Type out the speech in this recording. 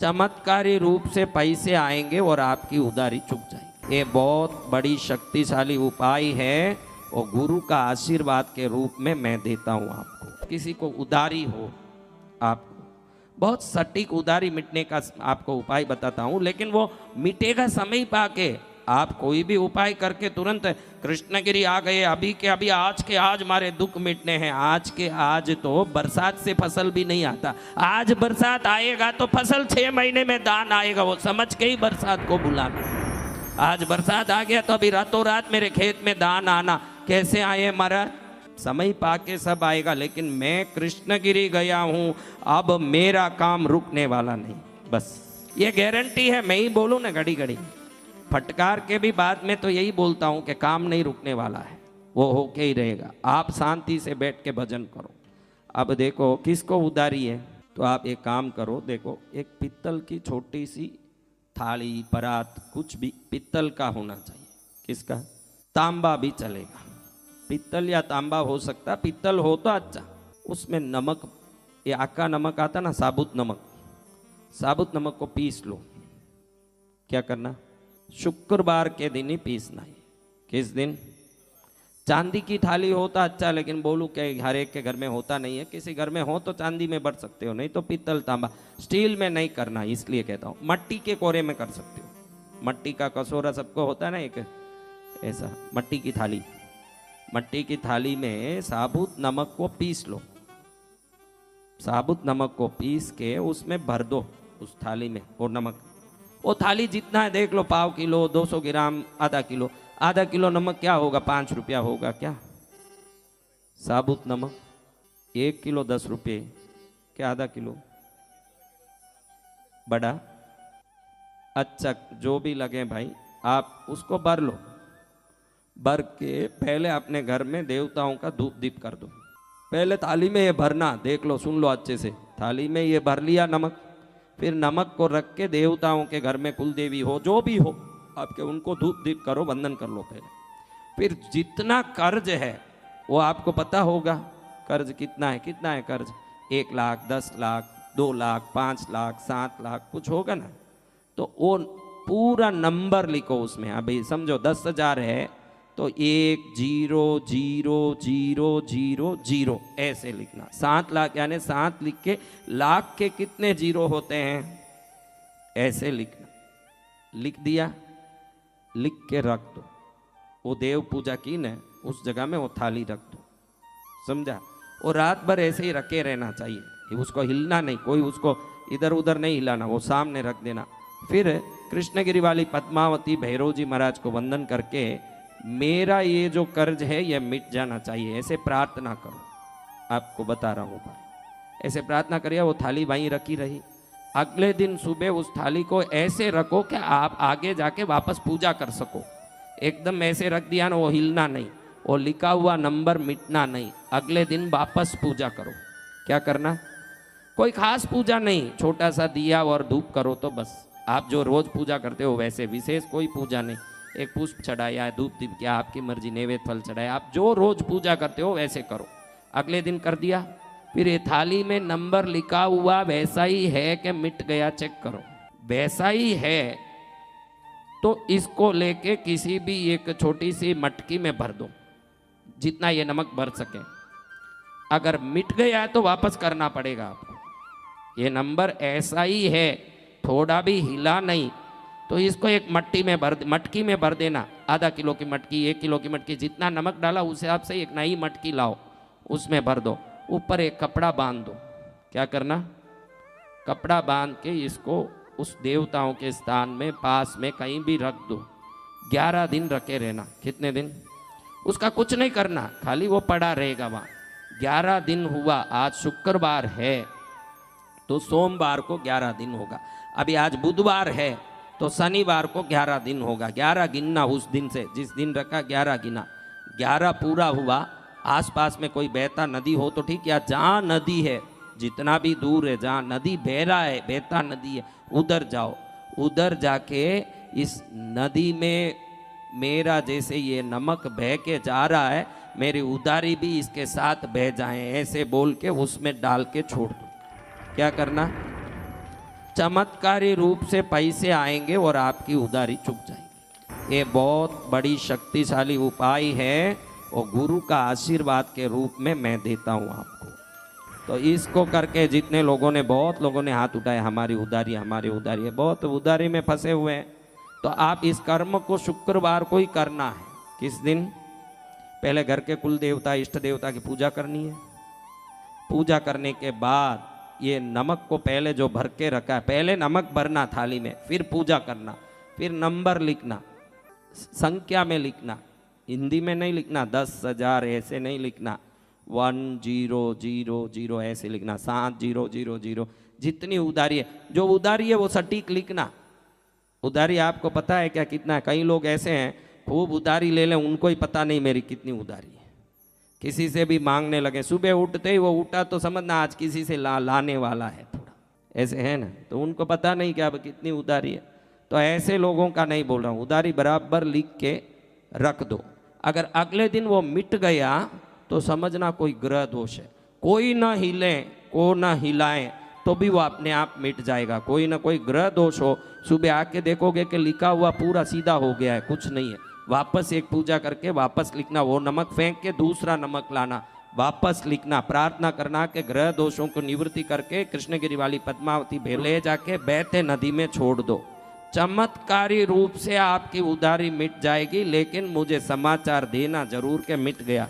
चमत्कारी रूप से पैसे आएंगे और आपकी उधारी चुक जाएगी। ये बहुत बड़ी शक्तिशाली उपाय है और गुरु का आशीर्वाद के रूप में मैं देता हूँ आपको। किसी को उधारी हो, आपको बहुत सटीक उधारी मिटने का आपको उपाय बताता हूँ, लेकिन वो मिटेगा समय पाके। आप कोई भी उपाय करके तुरंत कृष्णगिरी आ गए, अभी के अभी आज के आज हमारे दुख मिटने हैं, आज के आज तो बरसात से फसल भी नहीं आता। आज बरसात आएगा तो फसल 6 महीने में दान आएगा, वो समझ के ही बरसात को बुलाना। आज बरसात आ गया तो अभी रातों रात मेरे खेत में दान आना। कैसे आए महाराज? समय पाके सब आएगा, लेकिन मैं कृष्णगिरी गया हूँ, अब मेरा काम रुकने वाला नहीं। बस ये गारंटी है, मैं ही बोलूँ ना घड़ी घड़ी फटकार के भी बाद में तो यही बोलता हूँ कि काम नहीं रुकने वाला है, वो होके ही रहेगा। आप शांति से बैठ के भजन करो। अब देखो किसको उधारी है, तो आप एक काम करो, देखो एक पित्तल की छोटी सी थाली परात, कुछ भी पित्तल का होना चाहिए। किसका? तांबा भी चलेगा, पित्तल या तांबा हो सकता, पित्तल हो तो अच्छा। उसमें नमक, ये आका नमक आता ना, साबुत नमक, साबुत नमक को पीस लो। क्या करना? शुक्रवार के दिन ही पीसना है। किस दिन? चांदी की थाली होता अच्छा, लेकिन बोलूँ कि हर एक के घर में होता नहीं है। किसी घर में हो तो चांदी में बढ़ सकते हो, नहीं तो पित्तल तांबा। स्टील में नहीं करना, इसलिए कहता हूँ। मट्टी के कोरे में कर सकते हो। मट्टी का कटोरा सबको होता है ना, एक ऐसा मट्टी की थाली। मट्टी की थाली में साबुत नमक को पीस लो। साबुत नमक को पीस के उसमें भर दो, उस थाली में। और नमक, वो थाली जितना है देख लो, 1/4 किलो, 200 ग्राम, आधा किलो। आधा किलो नमक क्या होगा? 5 रुपया होगा क्या? साबुत नमक 1 किलो 10 रुपये, क्या आधा किलो? बड़ा अच्छा, जो भी लगे भाई, आप उसको भर लो। भर के पहले अपने घर में देवताओं का धूप दीप कर दो। पहले थाली में ये भरना, देख लो, सुन लो अच्छे से। थाली में ये भर लिया नमक, फिर नमक को रख के देवताओं के घर में, कुल देवी हो जो भी हो आपके, उनको धूप दीप करो, वंदन कर लो पहले। फिर जितना कर्ज है वो आपको पता होगा, कर्ज कितना है? कितना है कर्ज? 1 लाख, 10 लाख, 2 लाख, 5 लाख, 7 लाख, कुछ होगा ना। तो वो पूरा नंबर लिखो उसमें। अभी समझो 10,000 है तो 1 0 0 0 0 0 ऐसे लिखना। 7 लाख यानी 7 लिख के, लाख के कितने जीरो होते हैं ऐसे लिखना। लिख दिया, लिख के रख दो। वो देव पूजा की न, उस जगह में वो थाली रख दो, समझा? और रात भर ऐसे ही रखे रहना चाहिए, उसको हिलना नहीं, कोई उसको इधर उधर नहीं हिलाना, वो सामने रख देना। फिर कृष्णगिरी वाली पद्मावती भैरव जी महाराज को वंदन करके, मेरा ये जो कर्ज है ये मिट जाना चाहिए, ऐसे प्रार्थना करो। आपको बता रहा हूँ भाई, ऐसे प्रार्थना करिए। वो थाली वहीं रखी रही। अगले दिन सुबह उस थाली को ऐसे रखो कि आप आगे जाके वापस पूजा कर सको। एकदम ऐसे रख दिया ना, वो हिलना नहीं, वो लिखा हुआ नंबर मिटना नहीं। अगले दिन वापस पूजा करो। क्या करना? कोई खास पूजा नहीं, छोटा सा दिया और धूप करो तो बस। आप जो रोज पूजा करते हो वैसे, विशेष कोई पूजा नहीं। एक पुष्प चढ़ाया, धूप दीप किया, आपकी मर्जी, नैवेद्य फल चढ़ाया, आप जो रोज पूजा करते हो वैसे करो। अगले दिन कर दिया, फिर ये थाली में नंबर लिखा हुआ वैसा ही है कि मिट गया, चेक करो। वैसा ही है तो इसको लेके किसी भी एक छोटी सी मटकी में भर दो, जितना ये नमक भर सके। अगर मिट गया है तो वापस करना पड़ेगा आपको। ये नंबर ऐसा ही है, थोड़ा भी हिला नहीं, तो इसको एक मटकी में भर देना। आधा किलो की मटकी, 1 किलो की मटकी, जितना नमक डाला उस हिसाब से एक नई मटकी लाओ, उसमें भर दो। ऊपर एक कपड़ा बांध दो। क्या करना? कपड़ा बांध के इसको उस देवताओं के स्थान में पास में कहीं भी रख दो। 11 दिन रखे रहना। कितने दिन? उसका कुछ नहीं करना, खाली वो पड़ा रहेगा वहाँ। 11 दिन हुआ, आज शुक्रवार है तो सोमवार को 11 दिन होगा। अभी आज बुधवार है तो शनिवार को 11 दिन होगा। 11 गिनना उस दिन से, जिस दिन रखा 11 गिना। 11 पूरा हुआ। आसपास में कोई बहता नदी हो तो ठीक, या जहाँ नदी है, जितना भी दूर है जहाँ नदी बह रहा है, बहता नदी है, उधर जाओ। उधर जाके इस नदी में मेरा जैसे ये नमक बह के जा रहा है, मेरी उधारी भी इसके साथ बह जाए, ऐसे बोल के उसमें डाल के छोड़ दो। क्या करना? चमत्कारी रूप से पैसे आएंगे और आपकी उधारी चुक जाएगी। ये बहुत बड़ी शक्तिशाली उपाय है और गुरु का आशीर्वाद के रूप में मैं देता हूँ आपको। तो इसको करके जितने लोगों ने, बहुत लोगों ने हाथ उठाए, हमारी उधारी है, बहुत उधारी में फंसे हुए हैं। तो आप इस कर्म को शुक्रवार को ही करना है। किस दिन? पहले घर के कुल देवता, इष्ट देवता की पूजा करनी है। पूजा करने के बाद ये नमक को पहले जो भर के रखा है, पहले नमक भरना थाली में, फिर पूजा करना, फिर नंबर लिखना, संख्या में लिखना, हिंदी में नहीं लिखना, 10,000 ऐसे नहीं लिखना, 1000 ऐसे लिखना, 7000, जितनी उधारी है, जो उधारी है वो सटीक लिखना। उधारी आपको पता है क्या कितना है? कई लोग ऐसे हैं खूब उधारी ले लें, उनको ही पता नहीं मेरी कितनी उधारी है। किसी से भी मांगने लगे, सुबह उठते ही वो उठा तो समझना आज किसी से लाने वाला है थोड़ा, ऐसे है ना, तो उनको पता नहीं कि अब कितनी उधारी है। तो ऐसे लोगों का नहीं बोल रहा हूँ, उधारी बराबर लिख के रख दो। अगर अगले दिन वो मिट गया तो समझना कोई ग्रह दोष है। कोई ना हिले, को ना हिलाए तो भी वो अपने आप मिट जाएगा। कोई ना कोई ग्रह दोष हो, सुबह आके देखोगे कि लिखा हुआ पूरा सीधा हो गया है, कुछ नहीं है, वापस एक पूजा करके वापस लिखना, वो नमक फेंक के दूसरा नमक लाना, वापस लिखना, प्रार्थना करना कि ग्रह दोषों को निवृत्ति करके कृष्णगिरी वाली पद्मावती ले जाके बहते नदी में छोड़ दो। चमत्कारी रूप से आपकी उधारी मिट जाएगी, लेकिन मुझे समाचार देना जरूर के मिट गया।